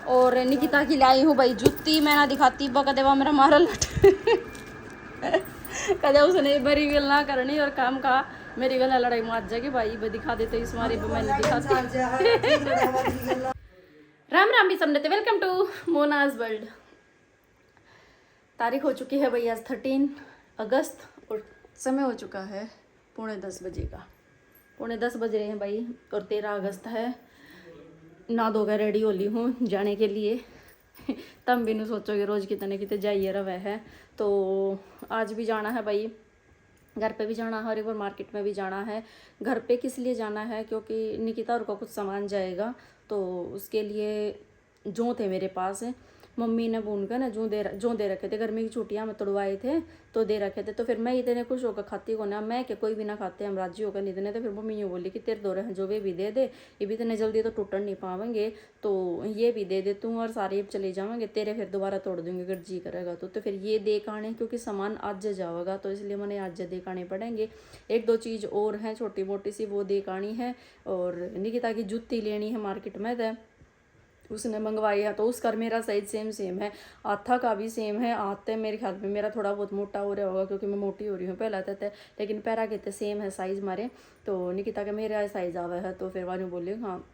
और निकिता की लाई हूँ भाई जूती। मैं ना दिखाती कदे वह मेरा मारा लट कदे उसने बड़ी गल ना करनी और काम का मेरी गला लड़ाई मार जाएगी भाई दिखा देते इस मारे पे मैंने दिखाती राम राम भी समझते। Welcome to Monaz world. तारीख हो चुकी है भाई आज 13 अगस्त और समय हो चुका है 9:45 बजे का। 9:45 बज रहे हैं भाई और 13 अगस्त है। ना धोकर रेडी हो ली हूँ जाने के लिए तब भी नहीं सोचोगे रोज़ कितने कितने जाइए रहा है। तो आज भी जाना है भाई, घर पे भी जाना है और एक बार मार्केट में भी जाना है। घर पे किस लिए जाना है क्योंकि निकिता और को कुछ सामान जाएगा तो उसके लिए जो थे मेरे पास मम्मी ने बोन का ना जो दे रखे थे गर्मी की छुट्टियां में तोड़वाए थे तो दे रखे थे। तो फिर मैं इतने खुश होकर खाती को ना मैं कि कोई भी ना खाते हम राजी होकर नहीं देने। तो फिर मम्मी यूँ बोली कि तेरे दो रहे जो वे भी दे दे, ये भी इतने जल्दी तो टूटन नहीं पावेंगे तो ये भी दे दे तू और सारे चले जाएंगे तेरे फिर दोबारा तोड़ दूंगी अगर जी करेगा तो फिर ये देख आने क्योंकि सामान आज जाएगा तो इसलिए मैंने आज देख आने पड़ेंगे। एक दो चीज़ और हैं छोटी मोटी सी वो देख आनी है और निकिता की जूती लेनी है मार्केट में तो उसने मंगवाई है तो उसका मेरा साइज सेम है। आथा का भी सेम है। आते मेरे ख्याल में मेरा थोड़ा बहुत मोटा हो रहा होगा क्योंकि मैं मोटी हो रही हूँ पहला था लेकिन पैरा के सेम है साइज़ मारे। तो निकिता का मेरा साइज़ आवा है तो फिर वानू बोली हाँ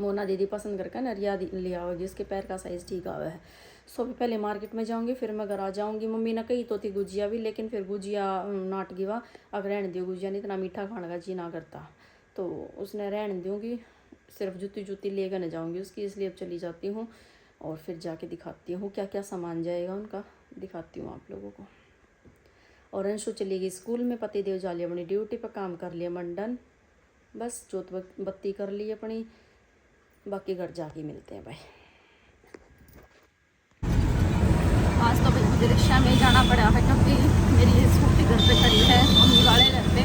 मोना दीदी पसंद करके ना रिया ले आओगी उसके पैर का साइज़ ठीक आवा है। सो भी पहले मार्केट में जाऊँगी फिर मैं घर आ जाऊँगी। मम्मी ने कही तो थी गुजिया भी लेकिन फिर गुजिया नाट गिवा अगर रहने दियो गुजिया नहीं इतना मीठा खाने का जी ना करता तो उसने रहने दूँगी। सिर्फ जूती लेकर न जाऊँगी उसकी इसलिए अब चली जाती हूँ और फिर जाके दिखाती हूँ क्या क्या सामान जाएगा उनका दिखाती हूँ आप लोगों को। और अंशु चली गई स्कूल में, पति देव जा लिया अपनी ड्यूटी पर, काम कर लिया मंडन, बस जोत बत्ती कर ली अपनी, बाकी घर जाके मिलते हैं भाई। आज तो भाई मुझे रिक्शा में जाना पड़ा है क्योंकि मेरी स्कूटी घर पे खड़ी है मम्मी वाले घर पे।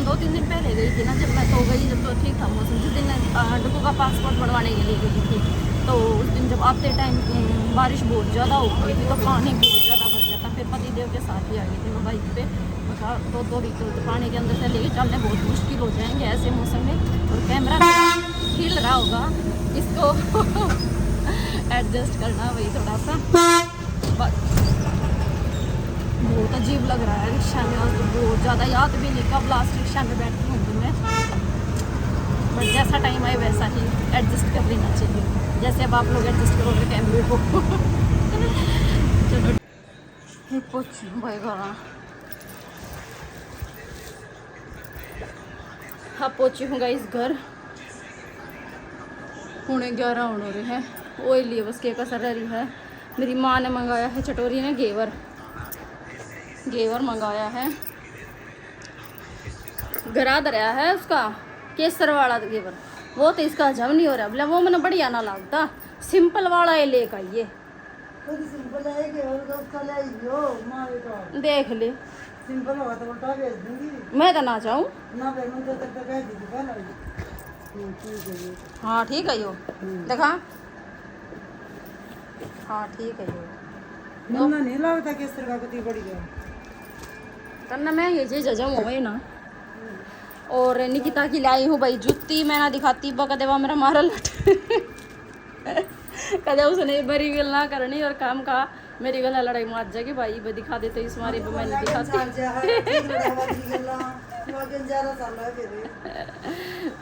2-3 दिन पहले गई थी ना जब मैं तो गई जब तो ठीक था मौसम। जिस दिन डुगू का पासपोर्ट बनवाने के लिए गई थी तो उस दिन जब आते टाइम बारिश बहुत ज़्यादा हो गई थी तो पानी बहुत ज़्यादा भर गया था। फिर पति देव के साथ ही आ गई थी मैं बाइक पे। मतलब 2 व्हीकल तो पानी के अंदर से लेके चलने बहुत मुश्किल हो जाएंगे ऐसे मौसम में। और कैमरा हिल रहा होगा इसको एडजस्ट करना वही थोड़ा सा बहुत अजीब लग रहा है रिक्शा में। आज तो बहुत ज़्यादा याद भी नहीं कब लास्ट रिक्शा में बैठी हूँ मैं, बट जैसा टाइम आए वैसा ही एडजस्ट कर लेना चाहिए जैसे अब आप लोग एडजस्ट करोगे कैमरे को चलो पूछ भाई घर हाँ पहुँची हूँ इस घर। 11:30 होने रहे हैं वो लिए बस के कसर रही है। मेरी माँ ने मंगाया है चटोरी ने घेवर मंगाया है गरा दरिया है उसका केसर वाला घेवर वो तो इसका हजम नहीं हो रहा बोला वो मैंने बढ़िया ना लगता सिंपल वाला ये लेकर आइए देख ले सिंपल होगा तो उल्टा भेज दूंगी मैं तो ना चाहूँ ना पेमेंट तो तक भेज दीजिए पहले। हाँ ठीक है यो देखा हाँ ठीक है यो ना नहीं लगता किस तरह का बढ़िया करना मैं ये चीज़ हजम हो गई ना। और निकिता की लाई हूँ भाई जूती। मैं ना दिखाती कदे वह मेरा मारा लट कदे उसने बड़ी गल ना करनी और काम का मेरी गला लड़ाई मार जाएगी भाई दिखा देते इस मारे पे मैंने दिखाती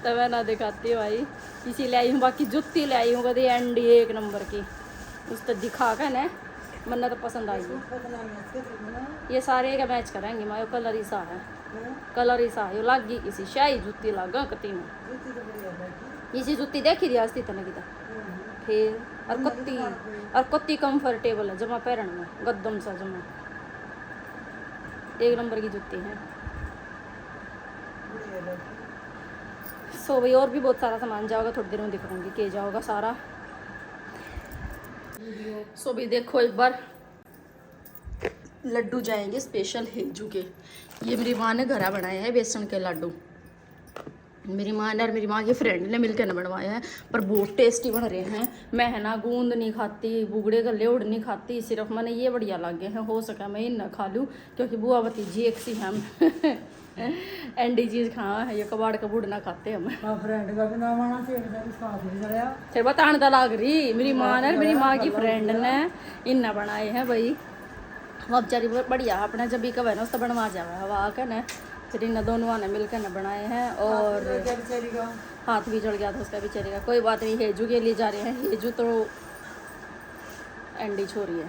तो मैं ना दिखाती भाई इसीलिए आई हूँ। बाकी जूती ले आई हूँ कभी एंडी 1 नंबर की उस तो दिखा कर ना मन्ना तो पसंद आई है। ये सारे का मैच करेंगे मायो कलर ही सा है कलर ही सा है लागी किसी शाही जूती लागा कती में इसी जूती देखी रही आज तने की फिर और कत्ती कंफर्टेबल है जमा पैरन में गद्दम सा जमा 1 नंबर की जूती है। सो भाई और भी बहुत सारा सामान जाओगा थोड़ी देर में दिखाऊंगी के जाओगा सारा। सो भी देखो एक बार लड्डू जाएंगे स्पेशल हेजू के। ये मेरी माँ ने घरा बनाया है बेसन के लड्डू। मेरी माँ ने और मेरी माँ की फ्रेंड ने मिलकर ना बनवाया है पर बहुत टेस्टी बन रहे हैं। मैं है ना गूंद नहीं खाती बुगड़े का लेउड़ नहीं खाती सिर्फ मैंने ये बढ़िया लगे हैं हो सका मैं इन ना खा लूँ क्योंकि बुआ भतीजी एक सी हम एंडी चीज खावा है ये कबाड़ कबूड़ ना खाते हम। हाँ फ्रेंड का भी नाम आना चाहिए था कि साथ में चढ़ाया। फिर बताने तो लाग रही मेरी माँ ने, मेरी माँ की फ्रेंड ने इन्ना बनाए हैं भाई। वो बेचारी बढ़िया अपना जब भी कब है ना उसका बनवा जावा है वहाँ का ना, फिर इन दोनों ने मिलकर न बनाए हैं। और बेचारी का हाथ भी जल गया था उसका बेचारे का, कोई बात नहीं। हेजू के लिए जा रहे हैं, हेजू तो एंडी छोरी है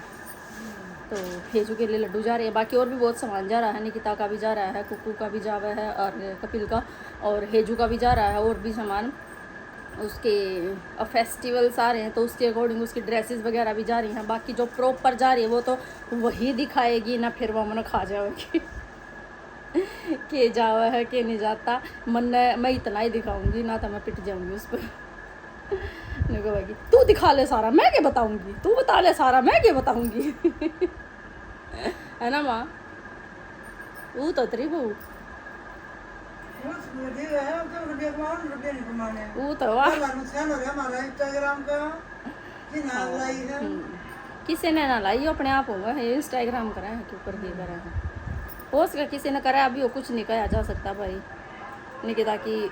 तो हेजू के लिए लड्डू जा रहे हैं। बाकी और भी बहुत सामान जा रहा है, निकिता का भी जा रहा है, कुकू का भी जा रहा है और कपिल का और हेजू का भी जा रहा है। और भी सामान उसके अब फेस्टिवल्स आ रहे हैं तो उसके अकॉर्डिंग उसकी ड्रेसेस वगैरह भी जा रही हैं। बाकी जो प्रॉपर जा रही है वो तो वही दिखाएगी ना, फिर वो मन खा जाएगी के जावा है के नहीं जाता। मन मैं इतना ही दिखाऊंगी ना तो मैं पिट जाऊंगी उस पर। नहीं कहेगी तू दिखा ले सारा मैं क्या बताऊंगी, तू बता ले सारा मैं क्या बताऊंगी है ना माँ? वो तो तेरी बहू रुपये नहीं कमाने। वो तो वाह नुकसान हो गया हमारा इंस्टाग्राम का कि नाम लाई है। किसी ने ना लाई अपने आप होगा, ये इंस्टाग्राम करा है के ऊपर ही करा है हो सका किसी ने करा। अभी वो कुछ नहीं कहा जा सकता भाई। निकिता की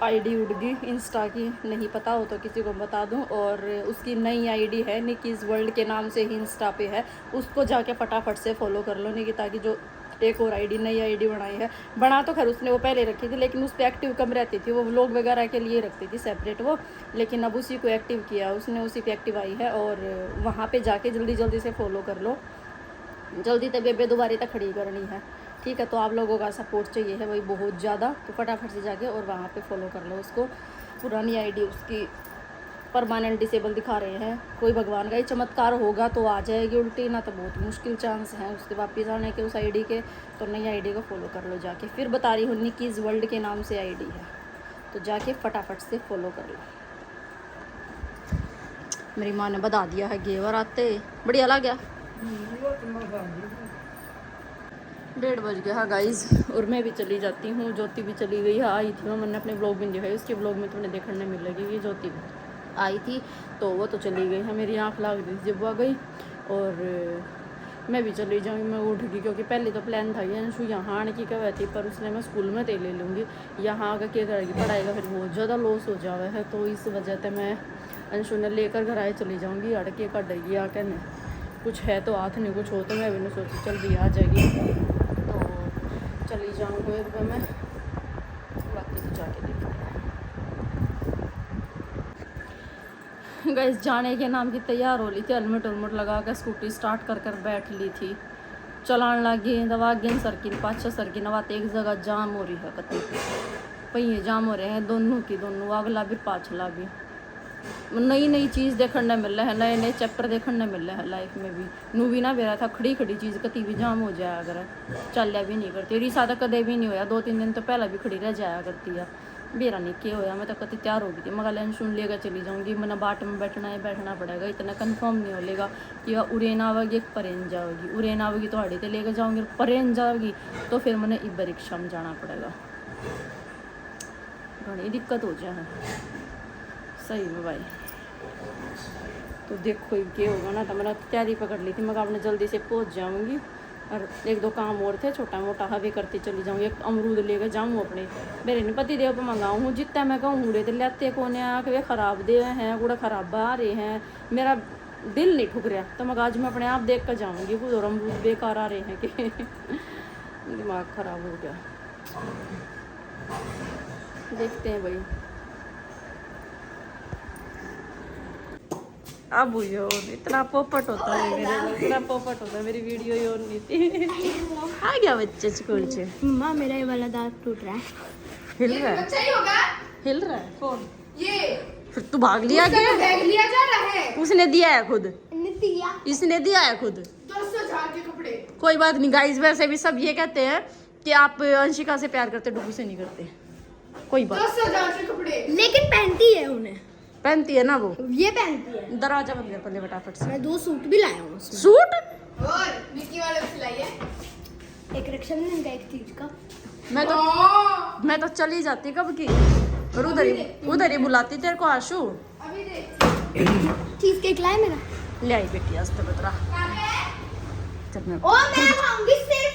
आईडी उड़ गई इंस्टा की, नहीं पता हो तो किसी को बता दूं। और उसकी नई आईडी है निकीज़ वर्ल्ड के नाम से ही इंस्टा पे है, उसको जाके फटाफट से फॉलो कर लो। निकिता की जो एक और आईडी नई आईडी बनाई है, बना तो खैर उसने वो पहले रखी थी लेकिन उस पर एक्टिव कम रहती थी, वो व्लॉग वगैरह के लिए रखती थी सेपरेट वो। लेकिन अब उसी को एक्टिव किया उसने, उसी पे एक्टिव आई है। और वहाँ पे जाके जल्दी जल्दी से फॉलो कर लो, जल्दी तो बेबे दोबारा तक खड़ी करनी है, ठीक है? तो आप लोगों का सपोर्ट चाहिए है भाई बहुत ज़्यादा, तो फटाफट से जाके और वहाँ पे फॉलो कर लो उसको। पुरानी आईडी उसकी परमानेंट डिसेबल दिखा रहे हैं, कोई भगवान का ही चमत्कार होगा तो आ जाएगी उल्टी, ना तो बहुत मुश्किल चांस है उसके वापस आने के उस आईडी के। तो नई आईडी को फॉलो कर लो जाके। फिर बता रही हूँ निकीज़ वर्ल्ड के नाम से आईडी है, तो जाके फटाफट से फॉलो कर लो। मेरी माँ ने बता दिया है घेवर आते बढ़िया लग गया। 1:30 बज गया है गाइज, और मैं भी चली जाती हूँ। ज्योति भी चली गई है, आई थी मैंने अपने ब्लॉग में दिखाई, उसके ब्लॉग में तुम्हें देखने मिलेगी। ये ज्योति आई थी तो वो तो चली गई है, मेरी आँख लग रही थी जब वो आ गई। और मैं भी चली जाऊँगी, मैं उठ गई क्योंकि पहले तो प्लान था ये अंशु यहाँ आने की कह थी, पर उसने मैं स्कूल में ले लूँगी, यहाँ आकर क्या करेगी पढ़ाएगा फिर बहुत ज़्यादा लॉस हो जावे है। तो इस वजह से मैं अंशु ने लेकर घर आए चली जाऊँगी, अड़के कटेगी आकर न कुछ है तो हाथ नहीं कुछ हो तो मैं भी नहीं सोची चल रही आ जाएगी तो चली जाऊँगी एक बार मैं, बाकी तो जाके देखते गैस। जाने के नाम की तैयार हो ली थी, हेलमेट उलमेट लगा कर स्कूटी स्टार्ट कर कर बैठ ली थी, चलान लगी दवा गेन सरकी पाछा सरकी नवाते एक जगह जाम हो रही है, कतई पहिए जाम हो रहे हैं दोनों की दोनों, अगला भी पाछला भी। नई नई चीज़ देखने मिल रहा है, नए नए चैप्टर देखने मिल रहा है लाइफ में भी। नू भी ना बेरा था खड़ी खड़ी चीज़ कती भी जाम हो जाया अगर चलिया भी नहीं करती, रिसा तो कदे भी नहीं होया, 2-3 दिन तो पहले भी खड़ी रह जाया करती है। बेरा नहीं क्या होया, मैं तो कति तैयार हो गई थी, मगर लंच सुन लेकर चली जाऊँगी, मैंने बाट में बैठना पड़ेगा, इतना कंफर्म नहीं हो लेगा कि वह उड़ेन आवेगी एक परेन जाओगी, उड़ेन आवेगी तो हाड़ी तो लेकर जाऊँगी, परेन जाओगी तो फिर मैंने इब रिक्शा में जाना पड़ेगा, बड़ी दिक्कत हो जाए सही में भाई। तो देखो क्या होगा ना, तो मैंने तैयारी पकड़ ली थी, मैं अपने जल्दी से पहुंच जाऊंगी और 1-2 काम और थे छोटा मोटा हवे करती चली जाऊंगी। एक अमरूद लेकर जाऊँ अपने, मेरे नहीं पति देव पर मंगाऊँ हूँ, जितना मैं कहूँ उड़े तो लेते कोने आके ख़राब दे हैं कूड़ा ख़राब आ रहे हैं, मेरा दिल नहीं ठुक रहा, तो मैं आज मैं अपने आप देख कर जाऊँगी कुछ और अमरूद बेकार आ रहे हैं कि दिमाग ख़राब हो गया। देखते हैं भाई। अब यो इतना पोपट होता है मेरे, इतना पोपट होता है मेरी वीडियो ही और नहीं थी। आ गया बच्चे स्कूल से। मम्मा मेरा ये वाला दांत टूट रहा है, हिल रहा है, अच्छा ही होगा हिल रहा है कौन? ये फिर तू भाग लिया क्या? बैग लिया जा रहा है, उसने दिया है खुद, दिया इसने दिया है खुद। 10,000 के कपड़े। कोई बात नहीं गाइस, वैसे भी सब ये कहते हैं कि आप अंशिका से प्यार करते डुगू से नहीं करते, कोई बात। 10,000 के कपड़े, लेकिन पहनती है उन्हें, पहनती है ना वो, ये पहनती है। दरवाजा बंद कर पहले फटाफट से। मैं 2 सूट भी लाया हूँ उसमें। सूट और मिक्की वाले भी सिलाई है, एक रक्षाबंधन का एक तीज का। मैं तो चली जाती कब की, और उधर ही बुलाती तेरे को आशु। अभी देख चीज केक लाया मेरा, ले आई बेटी आज तो बतरा। चल मैं ओ मैं खाऊंगी सिर्फ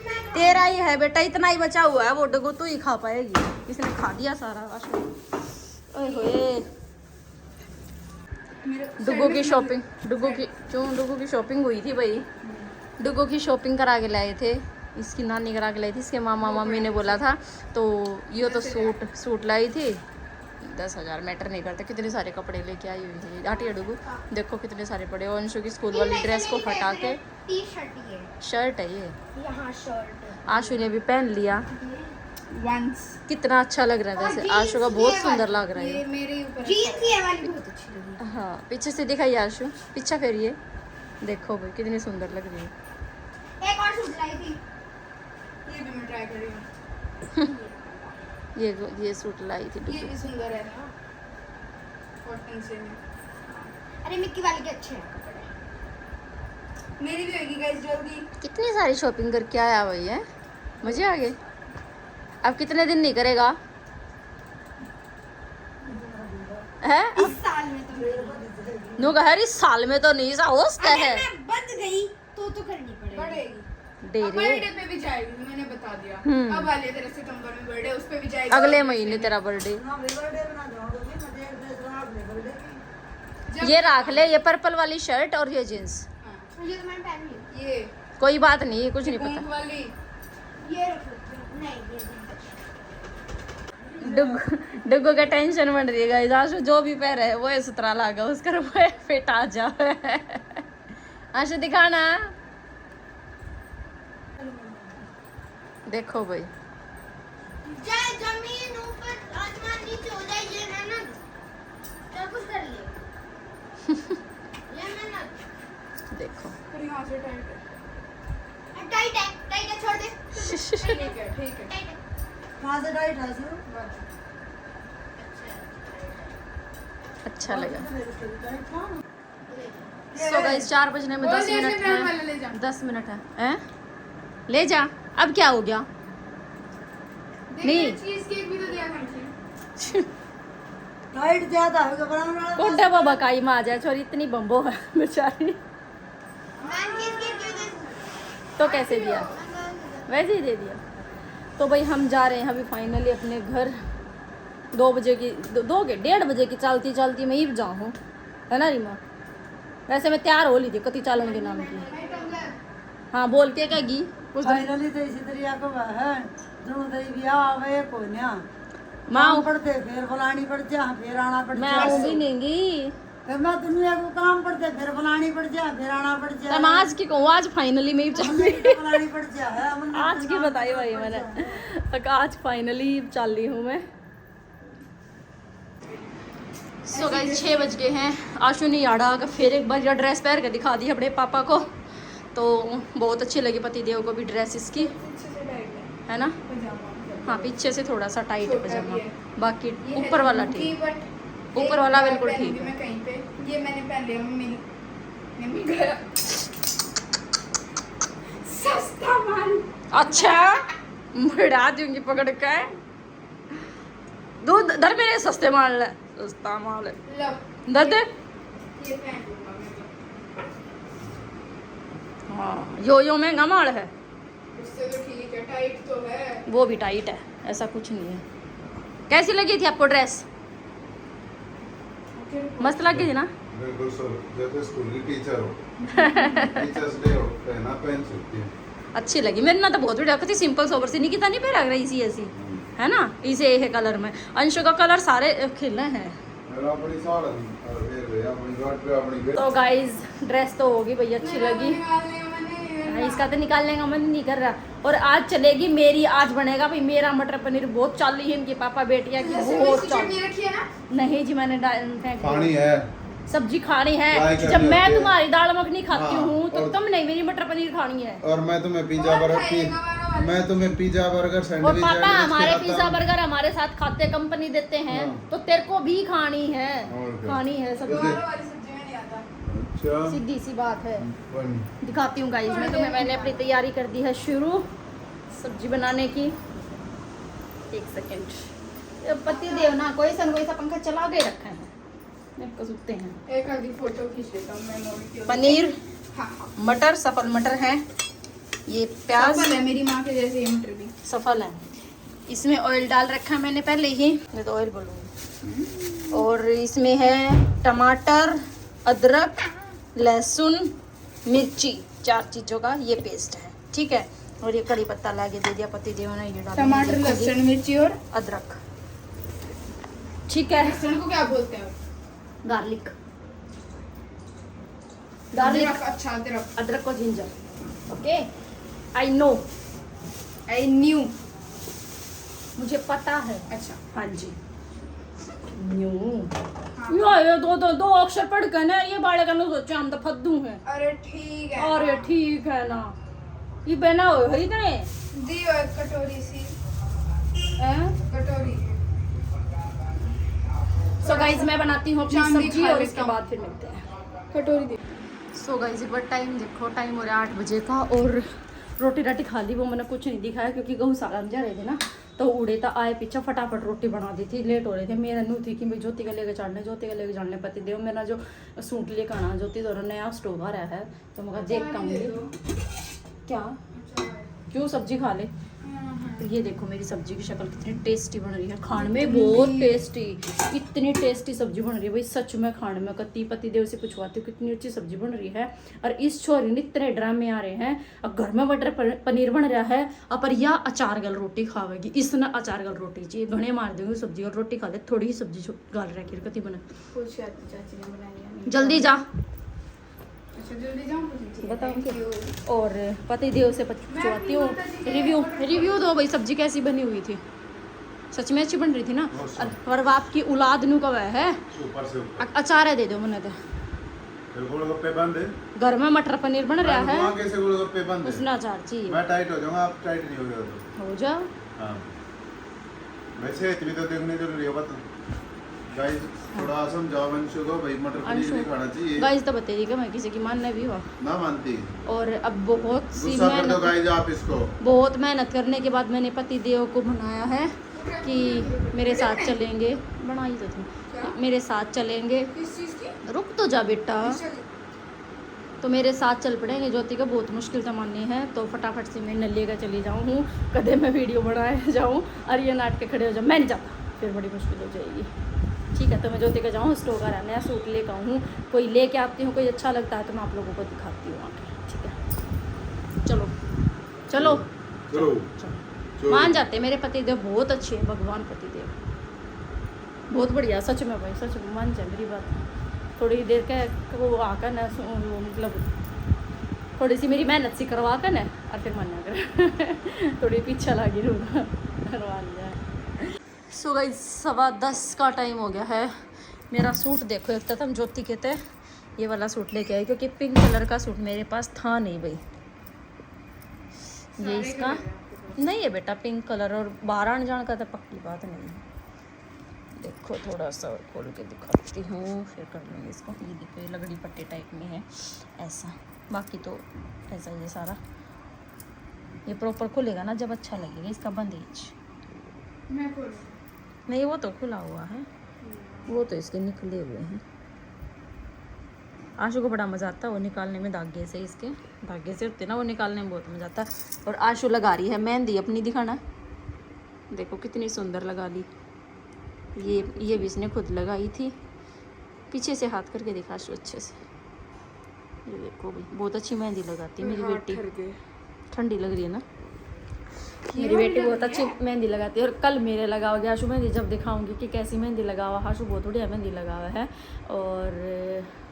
मैं तेरा ही है बेटा, इतना ही बचा हुआ है, वो डुगू तू ही खा पाएगी, इसने खा दिया सारा। ओए होए, डुगू की शॉपिंग, डुगू की शॉपिंग हुई थी भाई। डुगू की शॉपिंग करा के लाए थे, इसकी नानी करा के लाई थी, इसके मामा मम्मी ने बोला था। तो ये तो सूट लाई थी, 10,000 मैटर नहीं करता। कितने सारे कपड़े लेके आई हुई थी आटिया डुगू, देखो कितने सारे पड़े। और अंशु की स्कूल वाली ड्रेस को हटा के शर्ट है ये, यहाँ शर्ट आशु ने भी पहन लिया। वंस कितना अच्छा लग रहा है वैसे, आशु का बहुत सुंदर लग रहा है। मेरे ऊपर जीन्स ये वाली बहुत अच्छी लगी। हाँ पीछे से दिखाइए आशु, पीछा फेरिए, देखो भाई कितनी सुंदर लग रही है। एक और सूट लाई थी, ये भी मैं ट्राई कर रही हूँ। ये सूट लाई थी ये डुगू। भी सुंदर है ना, कॉटन से में। अरे मिक्की वाले के अच्छे हैं कपड़े। मेरी भी होगी गाइस जल्दी। कितनी सारी शॉपिंग करके आया भाई है, मजे आ गए। अब कितने दिन नहीं करेगा है? इस साल में तो नहीं। नो कह इस साल में तो नहीं सा होस्ट है। अगर मैं बच गई तो करनी पड़ेगी। डेरे बर्थडे पे भी जाएगी, मैंने बता दिया। अब वाले तेरा सितंबर में बर्थडे, उस पे भी जाएगी। अगले महीने तेरा बर्थडे। ना बर्थडे बना जाओगे, मुझे एक ड्रेस बना दे बर्थडे की। ये रख ले, ये पर्पल वाली शर्ट और ये जींस। ये तो मैंने पहन ली। ये कोई बात नहीं, कुछ नहीं ऊँट पता। वाली ये रख सकती हूँ। नहीं ये डुगू का टेंशन बन रही है गाइस। आशु जो भी पैर है वो है सुतरा लागा, उसका वो फिट आ जा। आशु दिखाना, देखो भाई चाहे जमीन ऊपर आसमान नीचे हो जाए, ये मेहनत क्या कुछ कर ले। ये मेहनत देखो। पर यहाँ से टाइट है छोड़ दे। ठीक है टाइट है। कहाँ से टाइट है सर? अच्छा लगा। मेरे से भी टाइट था ना। सो गाइस 4 बजने में 10 मिनट है, 10 मिनट है। हैं? ले जा, अब क्या हो गया? नहीं चीज केक भी तो दिया था। टाइट ज्यादा होगा बनाने वाला। कोटा बाबा का ही माँ जाए छोरी, इतनी बम्बो है बेचारी। तो कैसे दिया? वैसे ही दे दिया। तो भाई हम जा रहे हैं अभी फाइनली अपने घर। 2 बजे की 1:30 बजे की चलती चलती मैं ही जाऊँ, है ना रीमा? वैसे मैं तैयार हो ली थी कति चालन के नाम की। हाँ बोल के कहेगी कुछ दिन। फाइनली तो इसी तरीका को है जो दई बिया आवे को ना माँ मां पड़ते फिर बुलानी पड़ जा, फिर आना पड़ मैं जा। आऊँ भी नहीं। फिर मैं दुनिया को काम पड़ते फिर बुलानी पड़ जा, फिर आना पड़ जा। तब आज की कहूँ, आज फाइनली मैं ही चल रही। बुलानी पड़ जा है हमने आज की बताई भाई मैंने, तक आज फाइनली चल रही हूँ मैं। सो गाइस 6 बज गए हैं। आशु ने याड़ा का फिर एक बार ड्रेस पहन के दिखा दी अपने पापा को, तो बहुत अच्छी लगी पति देव को भी ड्रेस इसकी, है ना? हाँ पीछे से थोड़ा सा टाइट है पजामा, बाकी ऊपर वाला ठीक, ऊपर वाला बिल्कुल ठीक है। मैं कहीं पे ये मैंने पहन लिया, मम्मी गया सस्ता माल। अच्छा बढ़ा दूंगी पकड़ के, दूध धर मेरे सस्ते माल है, सस्ता माल है, लो धर दे। ये पहन लूंगा मैं तो। हाँ यो महंगा माल है, उससे तो ठीक है, टाइट तो है। वो भी टाइट है, ऐसा कुछ नहीं है। कैसी लगी थी आपको ड्रेस? मस्त लगी थी ना? बिल्कुल सर, जैसे स्कूल की टीचर हो, टीचर्स डे हो, पहन सकती है। अच्छी लगी मेरे ना, तो बहुत बढ़िया थी, सिंपल सोबर सी। निकिता नहीं पहन रही सी ऐसी, है ना? इसे ये कलर में अंशु का कलर सारे खिले हैं। मेरा अपनी साड़ और फिर अपनी गाट पे अपनी तो गाइज ड्रेस तो होगी भैया, अच्छी लगी। इसका तो निकालने का मन नहीं कर रहा। और आज चलेगी मेरी, आज बनेगा भाई मेरा मटर पनीर। बहुत चाल रही है इनके पापा बेटिया की, बहुत चाल। रखी है ना? नहीं जी मैंने फेंक खानी दी। है, सब्जी खानी है। ट्राई करनी जब मैं होती है। तुम्हारी दाल मखनी खाती हाँ, हूँ तो और- तुम नहीं मेरी मटर पनीर खानी है। और मैं तुम्हें पिज्जा बर्गर और सैंडविच पापा हमारे खिलाता पिज्जा हूँ। बर्गर हमारे साथ खाते, कंपनी देते हैं, हाँ। तो तेरे को भी खानी है, और क्या? खानी है सब्जी। वाली सब्जी में नहीं आता। अच्छा सीधी सी बात है। बन दिखाती हूँ गाइस मैं तुम्हें, मैंने अपनी तैयारी कर दी है शुरू सब्जी बनाने की। 1 सेकेंड। पति देव ना कोई सा पंखा चला के रखा है, मेरे को सुनते हैं। एक आधी फोटो खींच लेता हूँ मैं, मोड़ के। पनीर हाँ हाँ। मटर, सफल मटर है, ये प्याज सफल है मेरी माँ के जैसे ये मटर भी। सफल है। इसमें ऑयल डाल रखा है मैंने पहले ही, मैं तो ऑयल बोलूँगी। और इसमें है टमाटर, अदरक, लहसुन, मिर्ची, 4 चीज़ों का ये पेस्ट है, ठीक है। और ये कड़ी पत्ता लाके दे दिया पति देव ने, ये डाल टमाटर, लहसुन, मिर्ची और अदरक, ठीक है। लहसुन को क्या बोलते हैं? गार्लिक, गार्लिक, अच्छा अदरक। अदरक और ginger. Okay, I know, I knew. मुझे पता है। अच्छा हाँ जी, न्यू। ये दो अक्षर पढ़ कर ना ये बाड़े का सोचा हम तो फद्दू हैं। अरे ठीक है। अरे ठीक है ना, ये बना हो है इतने दियो एक कटोरी सी, हैं। कटोरी। सो गाइज मैं बनाती हूँ अपनी चांदी सब्जी खा और लेता उसके हूँ। बाद फिर मिलते हैं। कटोरी दे। सो गाइज एक बार टाइम देखो, टाइम हो रहा है 8 बजे का और रोटी राटी खा ली। वो मैंने कुछ नहीं दिखाया क्योंकि गहू सारा जा रहे थे ना, तो उड़े तो आए पीछे फटाफट रोटी बना दी थी, लेट हो रहे थे। मेरा नू थी कि भाई ज्योति का लेके चढ़ने, ज्योति का लेके चढ़ने पति देव मेरा जो सूट लेकर आना, ज्योति तो नया स्टोव आ रहा है तो मैं देख पाऊंगी क्या क्यों सब्जी खा ले। तो ये देखो मेरी सब्जी की शक्ल कितनी टेस्टी बन रही है, खाने में बहुत टेस्टी, इतनी टेस्टी सब्जी बन रही है भाई सच में। खाने में कत्ती पति देव से पूछवाती हूँ कितनी अच्छी सब्जी बन रही है। और इस छोरी ने इतने ड्रामे आ रहे हैं, और घर में मटर पनीर बन रहा है, पर या अचार गल रोटी खावेगी, इसने अचार गल रोटी चाहिए, घने मार देंगे सब्जी और रोटी खा ले, थोड़ी ही सब्जी गाल रखी कति बना। कुछ चाची ने बनाई है। जल्दी जा, अच्छा जल्दी जाऊँ बताऊँ। और पति देव से पूछवाती हूँ रिव्यू दो भाई सब्जी कैसी बनी हुई थी, सच में अच्छी बन रही थी ना। और बाप की औलाद नू कब है ऊपर से ऊपर अचार दे दो मैंने तो। गोलगप्पे बंद है। घर में मटर पनीर बन रहा है, वहाँ कैसे गोलगप्पे बंद है? उसने अचार चाहिए। मैं टाइट हो जाऊंगा, आप टाइट नहीं हो रहे हो जा। हाँ वैसे इतनी तो देखने जरूरी है। बता गाइस थोड़ा समझाओ अंशु को भाई, मटर पनीर नहीं खाना चाहिए। गाइस तो बताइए कि मैं किसी की मानने भी हुआ ना मानती। और अब बहुत सी गुस्सा कर दो मेहनत, गाइस आप इसको। बहुत मेहनत करने के बाद मैंने पति देव को बनाया है कि मेरे साथ चलेंगे, बनाई तो थी, मेरे साथ चलेंगे। किस चीज़ की? रुक तो जा बेटा, तो मेरे साथ चल पड़ेंगे। ज्योति का बहुत मुश्किल जमाने है, तो फटाफट से मैं न लेकर चली जाऊँ हूँ, कदे मैं वीडियो बनाए जाऊँ और ये नाट के खड़े हो जाऊँ, मैं नहीं जाता, फिर बड़ी मुश्किल हो जाएगी। ठीक है, तो मैं ज्योति का जाऊँ स्टोर का नया सूट लेकर आऊँ, कोई लेके आती हूँ, कोई अच्छा लगता है तो मैं आप लोगों को दिखाती हूँ आके। ठीक है, चलो चलो चलो चलो। मान जाते मेरे पति देव बहुत अच्छे हैं, भगवान पति देव बहुत बढ़िया, सच में भाई, सच में मान जाए मेरी बात। थोड़ी देर के वो आकर ना मतलब थोड़ी सी मेरी मेहनत सी करवा कर ना और फिर मानना कर थोड़ी पीछे लगी रूना करवा लिया। सो गाइस 10:15 का टाइम हो गया है। मेरा सूट देखो, एक तो हम ज्योति कहते हैं ये वाला सूट लेके आए क्योंकि पिंक कलर का सूट मेरे पास था नहीं भाई। ये इसका नहीं है बेटा पिंक कलर, और बाहर आने जाने का तो पक्की बात नहीं है। देखो थोड़ा सा और खोल के दिखाती हूँ, फिर कर लूँगी इसको। ये देखो ये लगड़ी पट्टे टाइप में है ऐसा, बाकी तो ऐसा ये सारा। ये प्रॉपर खुलेगा ना जब अच्छा लगेगा। इसका बंदेज मैं खोल नहीं, वो तो खुला हुआ है, वो तो इसके निकले हुए हैं। आशु को बड़ा मज़ा आता है वो निकालने में, धागे से, इसके धागे से होते ना वो निकालने में बहुत मज़ा आता है। और आशु लगा रही है मेहंदी अपनी, दिखाना देखो कितनी सुंदर लगा ली। ये भी इसने खुद लगाई थी, पीछे से हाथ करके दिखा आशु अच्छे से। ये देखो भी बहुत अच्छी मेहंदी लगाती है मेरी बेटी। ठंडी लग रही है ना, मेरी बेटी बहुत अच्छी मेहंदी लगाती है। और कल मेरे लगाओगे आशु मेहंदी, जब दिखाऊंगी कि कैसी मेहंदी लगा हुआ। आशु बहुत बढ़िया मेहंदी लगा हुआ है। और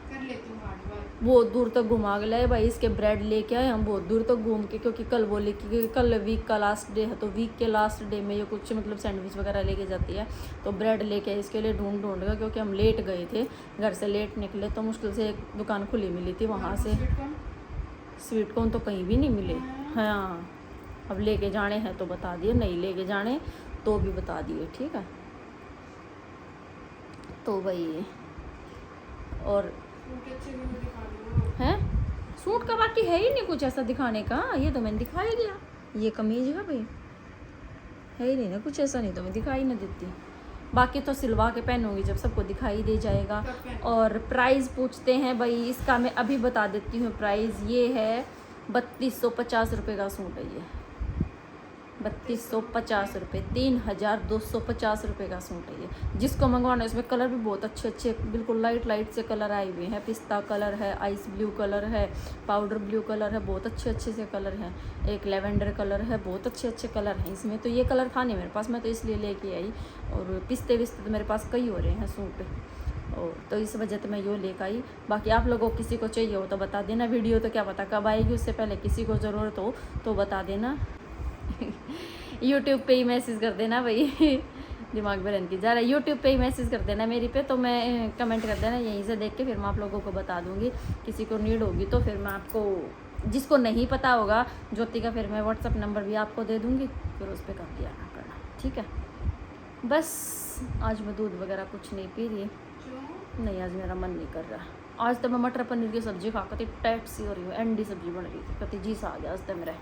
कर लेती हूँ हाथ बार। बहुत दूर तक घुमा के लाए भाई, इसके ब्रेड लेके आए हम बहुत दूर तक घूम के, क्योंकि कल बोले कि कल वीक का लास्ट डे है, तो वीक के लास्ट डे में ये कुछ मतलब सैंडविच वगैरह लेके जाती है, तो ब्रेड लेके इसके लिए ढूंढ कर, क्योंकि हम लेट गए थे, घर से लेट निकले, तो मुश्किल से एक दुकान खुली मिली थी वहाँ से। स्वीट कॉर्न तो कहीं भी नहीं मिले। हाँ अब लेके जाने हैं तो बता दिए, नहीं लेके जाने तो भी बता दिए, ठीक है। तो भाई और है सूट का बाकी है ही नहीं कुछ ऐसा दिखाने का, ये तो मैंने दिखा ही दिया। ये कमीज है भाई, है ही नहीं ना कुछ ऐसा, नहीं तो मैं दिखाई ना देती। बाकी तो सिलवा के पहनूंगी जब सबको दिखाई दे जाएगा। और प्राइस पूछते हैं भाई, इसका मैं अभी बता देती हूँ। प्राइस ये है 3250 रुपये का सूट है ये, 3250 रुपये, 3250 रुपये का सूट है ये। जिसको मंगवाना है इसमें कलर भी बहुत अच्छे अच्छे बिल्कुल लाइट लाइट से कलर आए हुए हैं। पिस्ता कलर है, आइस ब्लू कलर है, पाउडर ब्लू कलर है, बहुत अच्छे अच्छे से कलर हैं। एक लेवेंडर कलर है, बहुत अच्छे अच्छे कलर हैं इसमें। तो ये कलर था नहीं मेरे पास, मैं तो इसलिए लेके आई। और पिस्ते विस्ते तो मेरे पास कई हो रहे हैं सूट, और तो इस वजह से मैं यो लेकर आई। बाकी आप लोगों को किसी को चाहिए हो तो बता देना, वीडियो तो क्या पता कब आएगी, उससे पहले किसी को ज़रूरत हो तो बता देना। यूट्यूब पे ही मैसेज कर देना भाई। दिमाग में रहने की जा रहा है, यूट्यूब पे ही मैसेज कर देना मेरी पे, तो मैं कमेंट कर देना, यहीं से देख के फिर मैं आप लोगों को बता दूँगी। किसी को नीड होगी तो फिर मैं आपको, जिसको नहीं पता होगा ज्योति का, फिर मैं व्हाट्सअप नंबर भी आपको दे दूँगी, फिर उस पर कर दिया करना, ठीक है। बस आज मैं दूध वगैरह कुछ नहीं पी रही, नहीं आज मेरा मन नहीं कर रहा। आज तो मैं मटर पनीर की सब्जी खा कर टाइट सी हो रही हूँ, एंडी सब्जी बन रही थी, कति जी सा आ गया आज तो मेरा।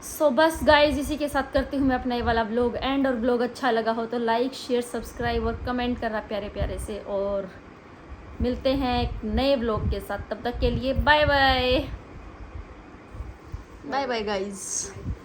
सो बस गाइज इसी के साथ करती हूँ मैं अपना ये वाला ब्लॉग एंड। और ब्लॉग अच्छा लगा हो तो लाइक शेयर सब्सक्राइब और कमेंट करना प्यारे प्यारे से, और मिलते हैं एक नए ब्लॉग के साथ। तब तक के लिए bye bye, bye bye guys.